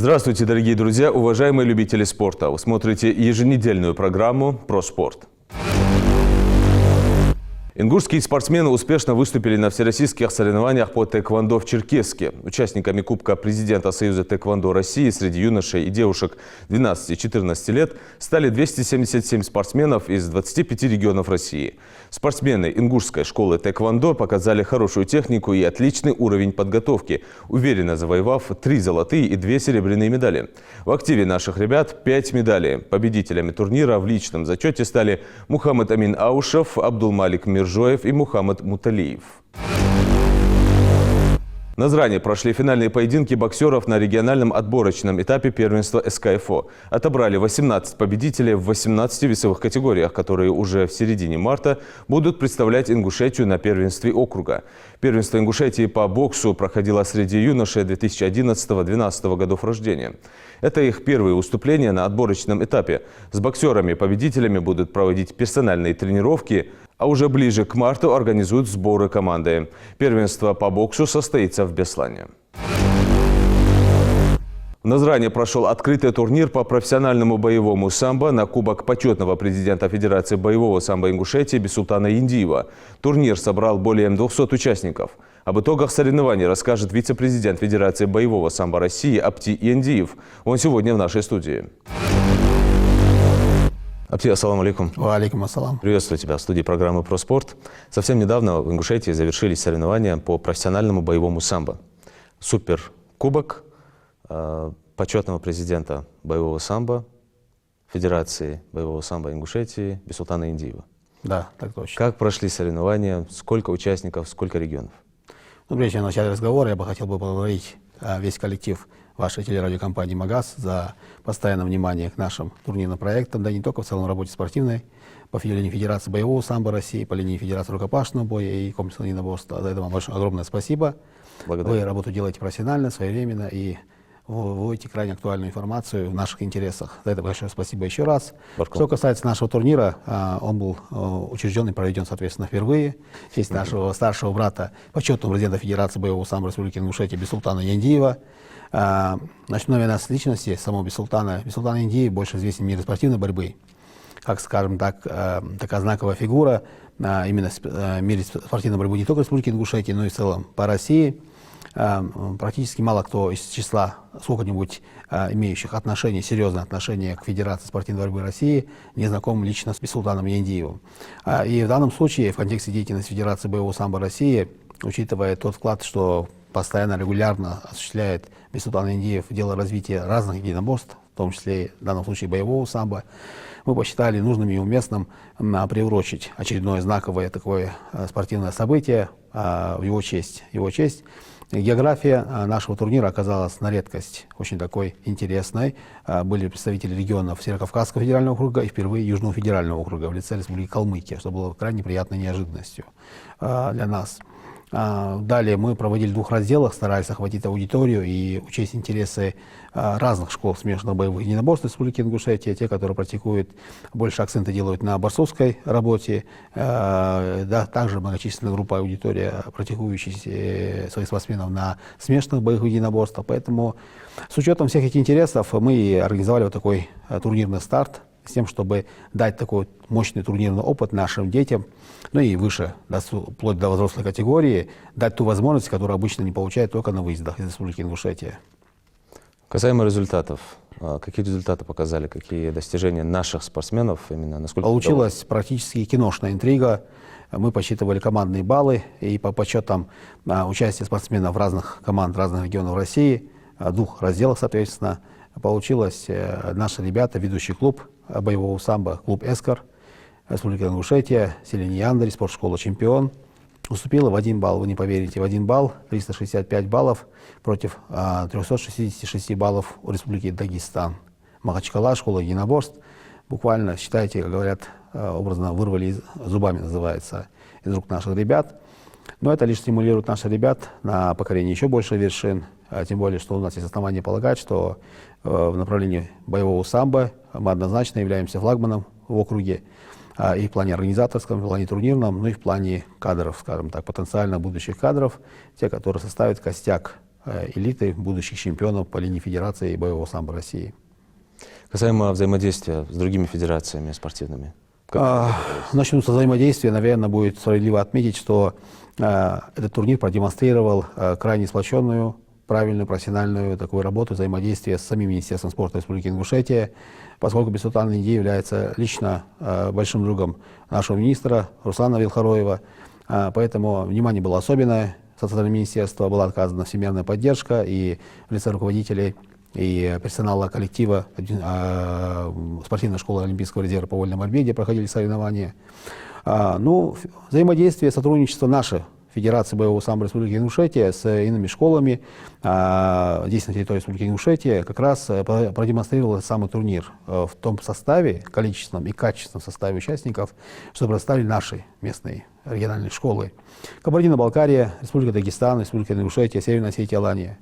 Здравствуйте, дорогие друзья, уважаемые любители спорта. Вы смотрите еженедельную программу «Про спорт». Ингушские спортсмены успешно выступили на всероссийских соревнованиях по тэквондо в Черкесске. Участниками Кубка президента Союза тэквондо России среди юношей и девушек 12-14 лет стали 277 спортсменов из 25 регионов России. Спортсмены ингушской школы тэквондо показали хорошую технику и отличный уровень подготовки, уверенно завоевав 3 золотые и 2 серебряные медали. В активе наших ребят 5 медалей. Победителями турнира в личном зачете стали Мухаммад Амин Аушев, Абдулмалик Миржоев и Мухаммад Муталиев. На Назране прошли финальные поединки боксеров на региональном отборочном этапе первенства СКФО. Отобрали 18 победителей в 18 весовых категориях, которые уже в середине марта будут представлять Ингушетию на первенстве округа. Первенство Ингушетии по боксу проходило среди юношей 2011-2012 годов рождения. Это их первые выступления на отборочном этапе. С боксерами-победителями будут проводить персональные тренировки, а уже ближе к марту организуют сборы команды. Первенство по боксу состоится в Беслане. В Назране прошел открытый турнир по профессиональному боевому самбо на Кубок почетного президента Федерации боевого самбо Ингушетии Бисултана Яндиева. Турнир собрал более 200 участников. Об итогах соревнований расскажет вице-президент Федерации боевого самбо России Апти Яндиев. Он сегодня в нашей студии. Апти, ассаламу алейкум. Алейкум ассалам. Приветствую тебя в студии программы «Про спорт». Совсем недавно в Ингушетии завершились соревнования по профессиональному боевому самбо. Суперкубок почетного президента боевого самбо Федерации боевого самбо Ингушетии Бисултана Яндиева. Да, так точно. Как прошли соревнования? Сколько участников, сколько регионов? Ну, прежде чем начать разговор, я бы хотел поблагодарить весь коллектив вашей телерадиокомпании «Магаз» за постоянное внимание к нашим турнирным проектам, да не только в целом работе спортивной, по линии Федерации боевого самбо России, по линии Федерации рукопашного боя и комплексного единоборства. За это вам большое огромное спасибо. Благодарю. Вы работу делаете профессионально, своевременно и выводите крайне актуальную информацию в наших интересах. За это большое спасибо еще раз. Что касается нашего турнира, он был учрежден и проведен, соответственно, впервые. В честь нашего старшего брата, почетного президента Федерации боевого самбо Республики Ингушетия Бисултана Яндиева. Начну, наверное, с личности самого Бисултана. Бисултан Яндиев больше известен в мире спортивной борьбы. Как, скажем так, такая знаковая фигура именно в мире спортивной борьбы не только в Республике Ингушетия, но и в целом по России. Практически мало кто из числа сколько-нибудь имеющих отношение, серьезное отношение к Федерации спортивной борьбы России не знаком лично с Бисултаном Яндиевым. И в данном случае, в контексте деятельности Федерации боевого самбо России, учитывая тот вклад, что постоянно, регулярно осуществляет Бисултан Яндиев дело развития разных единоборств, в том числе и в данном случае боевого самбо, мы посчитали нужным и уместным приурочить очередное знаковое такое спортивное событие в его честь. География нашего турнира оказалась на редкость очень такой интересной. Были представители регионов Северокавказского федерального округа и впервые Южного федерального округа в лице Республики Калмыкия, что было крайне приятной неожиданностью для нас. Далее мы проводили в 2 разделах, старались охватить аудиторию и учесть интересы разных школ смешанных боевых единоборств Республики Ингушетия, те, которые практикуют, больше акцента делают на борцовской работе, да, также многочисленная группа аудитория, практикующих своих спортсменов на смешанных боевых единоборствах. Поэтому с учетом всех этих интересов мы организовали вот такой турнирный старт, с тем, чтобы дать такой мощный турнирный опыт нашим детям, ну и выше, вплоть до взрослой категории, дать ту возможность, которую обычно не получают только на выездах из Республики Ингушетия. Касаемо результатов, какие результаты показали, какие достижения наших спортсменов именно? Насколько Получилась практически киношная интрига. Мы подсчитывали командные баллы, и по подсчетам участия спортсменов разных команд, разных регионов России, в 2 разделах, соответственно, получилось наши ребята, ведущий клуб боевого самбо, клуб «Эскор», Республика Ингушетия, селение Яндарь, спортшкола «Чемпион», уступила в 1 балл, вы не поверите, в 1 балл, 365 баллов против 366 баллов у Республики Дагестан. Махачкала, школа единоборств, буквально, считайте, как говорят, образно вырвали зубами, называется, из рук наших ребят. Но это лишь стимулирует наших ребят на покорение еще больше вершин, тем более, что у нас есть основания полагать, что в направлении боевого самбо мы однозначно являемся флагманом в округе, и в плане организаторском, и в плане турнирном, ну и в плане кадров, скажем так, потенциально будущих кадров, те, которые составят костяк элиты будущих чемпионов по линии Федерации боевого самбо России. Касаемо взаимодействия с другими федерациями спортивными. Начнем со взаимодействия. Наверное, будет справедливо отметить, что этот турнир продемонстрировал крайне сплоченную, правильную, профессиональную такую работу, взаимодействие с самим Министерством спорта Республики Ингушетия, поскольку Бисултан Линди является лично большим другом нашего министра Руслана Вилхароева. Поэтому внимание было особенное со стороны министерства, была оказана всемирная поддержка и в лице руководителей и персонала коллектива спортивной школы Олимпийского резерва по вольной борьбе, где проходили соревнования. Взаимодействие, сотрудничество наше, Федерации боевого самбо Республики Ингушетия с иными школами здесь на территории Республики Ингушетия как раз продемонстрировал этот самый турнир в том составе, количественном и качественном составе участников, что представили наши местные региональные школы. Кабардино-Балкария, Республика Дагестан, Республика Ингушетия, Северная Осетия, Алания,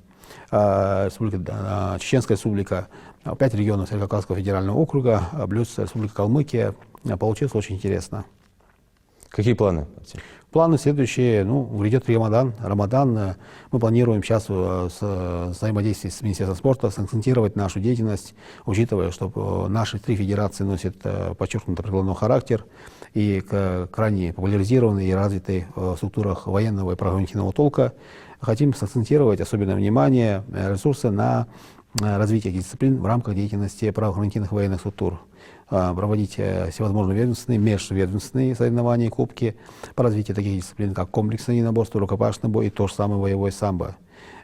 Чеченская республика, 5 регионов Северо-Кавказского федерального округа, плюс Республика Калмыкия. Получилось очень интересно. Какие планы? Планы следующие. Грядет Рамадан. Мы планируем сейчас взаимодействие с Министерством спорта сакцентировать нашу деятельность, учитывая, что наши 3 федерации носят подчеркнуто прикладной характер и крайне популяризированы и развиты в структурах военного и правоохранительного толка. Хотим сакцентировать особенное внимание, ресурсы на развитие дисциплин в рамках деятельности правоохранительных военных структур. Проводить всевозможные ведомственные, межведомственные соревнования и кубки по развитию таких дисциплин, как комплексное единоборство, рукопашный бой и то же самое боевое самбо.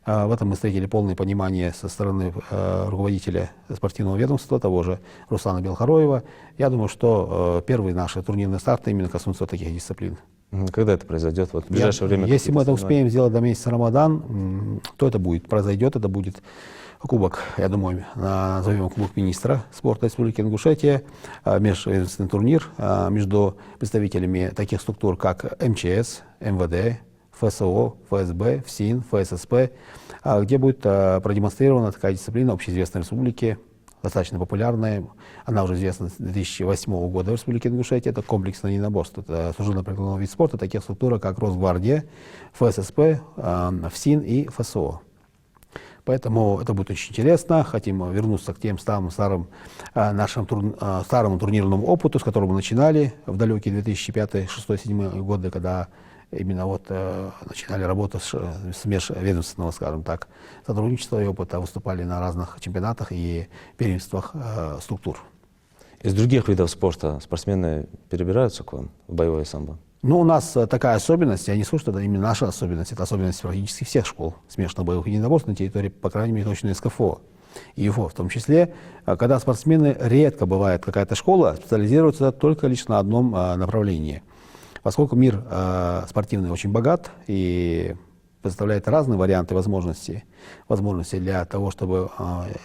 В этом мы встретили полное понимание со стороны руководителя спортивного ведомства, того же Руслана Белхароева. Я думаю, что первые наши турнирные старты именно коснутся таких дисциплин. Когда это произойдет? В ближайшее время? Если мы это успеем сделать до месяца Рамадан, то это произойдет, это будет кубок, я думаю, назовем Кубок министра спорта Республики Ингушетия, межведомственный турнир между представителями таких структур, как МЧС, МВД, ФСО, ФСБ, ФСИН, ФССП, где будет продемонстрирована такая дисциплина общеизвестной республики, достаточно популярная. Она уже известна с 2008 года в Республике Ингушетия. Это комплексное единоборство. Это служебно-прикладной вид спорта таких структур, как Росгвардия, ФССП, ФСИН и ФСО. Поэтому это будет очень интересно. Хотим вернуться к тем старому турнирному опыту, с которого мы начинали в далекие 2005, 2006, 2007 годы, когда именно начинали работу с межведомственного, скажем так, сотрудничества и опыта, выступали на разных чемпионатах и первенствах структур. Из других видов спорта спортсмены перебираются к вам в боевое самбо? У нас такая особенность, я не слышу, что это именно наша особенность, это особенность практически всех школ смешанных боевых единоборств на территории, по крайней мере, точно СКФО и ЕФО в том числе, когда спортсмены, редко бывает какая-то школа, специализируется только лишь на одном направлении. Поскольку мир спортивный очень богат и представляет разные варианты возможностей для того, чтобы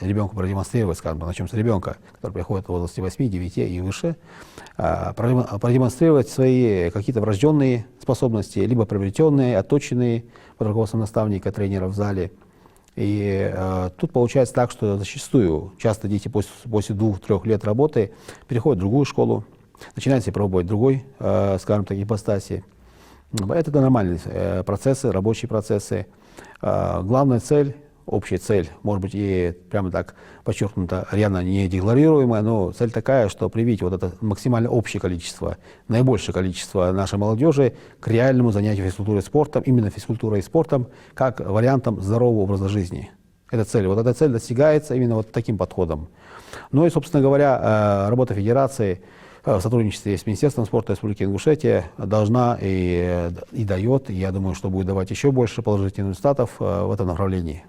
ребенку продемонстрировать, скажем, начнем с ребенка, который приходит в возрасте 8, 9 и выше, продемонстрировать свои какие-то врожденные способности, либо приобретенные, отточенные под руководством наставника, тренера в зале. И тут получается так, что зачастую, часто дети после 2-3 лет работы переходят в другую школу, начинают себе пробовать другой, скажем так, ипостаси. Это нормальные процессы, рабочие процессы. Главная цель, общая цель, может быть, и прямо так подчеркнуто, рьяно не декларируемая, но цель такая, что привить вот это максимально общее количество, наибольшее количество нашей молодежи к реальному занятию физкультурой и спортом, именно физкультурой и спортом, как вариантом здорового образа жизни. Это цель. Вот эта цель достигается именно вот таким подходом. Ну и, собственно говоря, работа Федерации в сотрудничестве с Министерством спорта Республики Ингушетия должна и дает, и я думаю, что будет давать еще больше положительных результатов в этом направлении.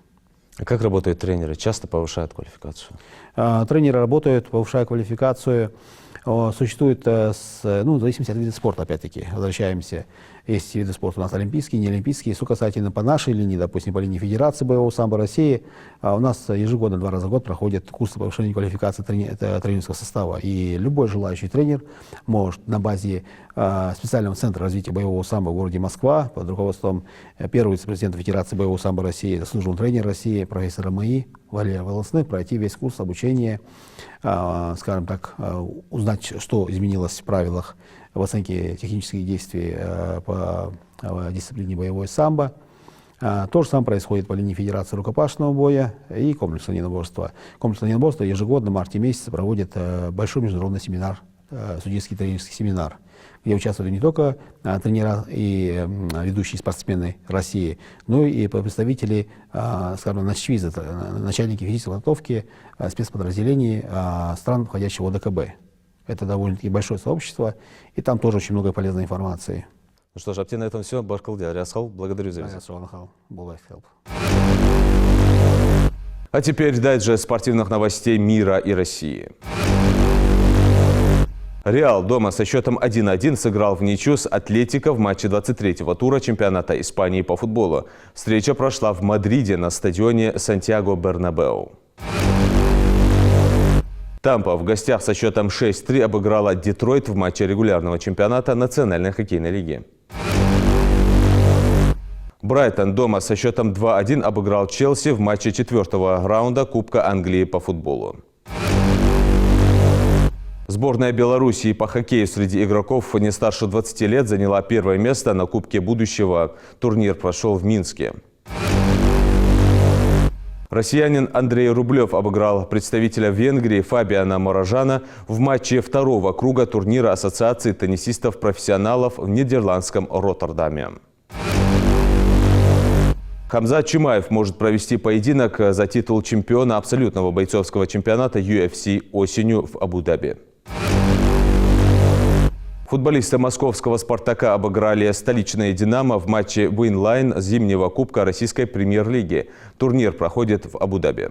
А как работают тренеры? Часто повышают квалификацию? Тренеры работают, повышая квалификацию. Существует, в зависимости от вида спорта, опять-таки, возвращаемся. Есть виды спорта у нас олимпийские, неолимпийские. Что касательно по нашей линии, допустим, по линии Федерации боевого самбо России, у нас ежегодно, 2 раза в год проходят курсы повышения квалификации тренерского состава. И любой желающий тренер может на базе специального центра развития боевого самбо в городе Москва под руководством первого вице-президента Федерации боевого самбо России, заслуженного тренера России, профессора МАИ Валерия Волосны, пройти весь курс обучения, скажем так, узнать, что изменилось в правилах в оценке технических действий по дисциплине боевое самбо, То же самое происходит по линии Федерации рукопашного боя и комплексного единоборства. Комплексное единоборство ежегодно в марте месяце проводит большой международный семинар, судейский тренерский семинар, где участвуют не только тренера и ведущие спортсмены России, но и представители, скажем, начальники физической подготовки спецподразделений стран, входящих в ОДКБ. Это довольно-таки большое сообщество, и там тоже очень много полезной информации. Ну что ж, Аптин, на этом все. Башкалди Ариасхал, благодарю за визит. А теперь дайджест спортивных новостей мира и России. Реал дома со счетом 1-1 сыграл в ничью с Атлетико в матче 23-го тура чемпионата Испании по футболу. Встреча прошла в Мадриде на стадионе Сантьяго-Бернабеу. Тампа в гостях со счетом 6-3 обыграла Детройт в матче регулярного чемпионата Национальной хоккейной лиги. Брайтон дома со счетом 2-1 обыграл Челси в матче 4-го раунда Кубка Англии по футболу. Сборная Белоруссии по хоккею среди игроков не старше 20 лет заняла первое место на Кубке будущего. Турнир прошел в Минске. Россиянин Андрей Рублев обыграл представителя Венгрии Фабиана Моражана в матче второго круга турнира Ассоциации теннисистов-профессионалов в нидерландском Роттердаме. Хамзат Чимаев может провести поединок за титул чемпиона абсолютного бойцовского чемпионата UFC осенью в Абу-Даби. Футболисты московского «Спартака» обыграли столичное «Динамо» в матче «Винлайн» зимнего кубка российской премьер-лиги. Турнир проходит в Абу-Даби.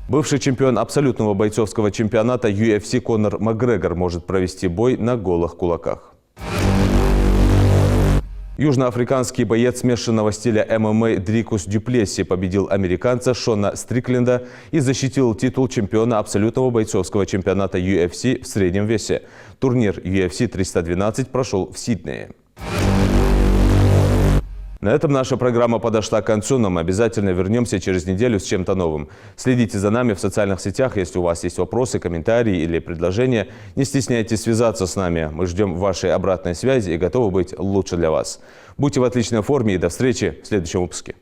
Бывший чемпион абсолютного бойцовского чемпионата UFC Конор Макгрегор может провести бой на голых кулаках. Южноафриканский боец смешанного стиля ММА Дрикус Дюплесси победил американца Шона Стрикленда и защитил титул чемпиона абсолютного бойцовского чемпионата UFC в среднем весе. Турнир UFC 312 прошел в Сиднее. На этом наша программа подошла к концу, но мы обязательно вернемся через неделю с чем-то новым. Следите за нами в социальных сетях. Если у вас есть вопросы, комментарии или предложения, не стесняйтесь связаться с нами. Мы ждем вашей обратной связи и готовы быть лучше для вас. Будьте в отличной форме и до встречи в следующем выпуске.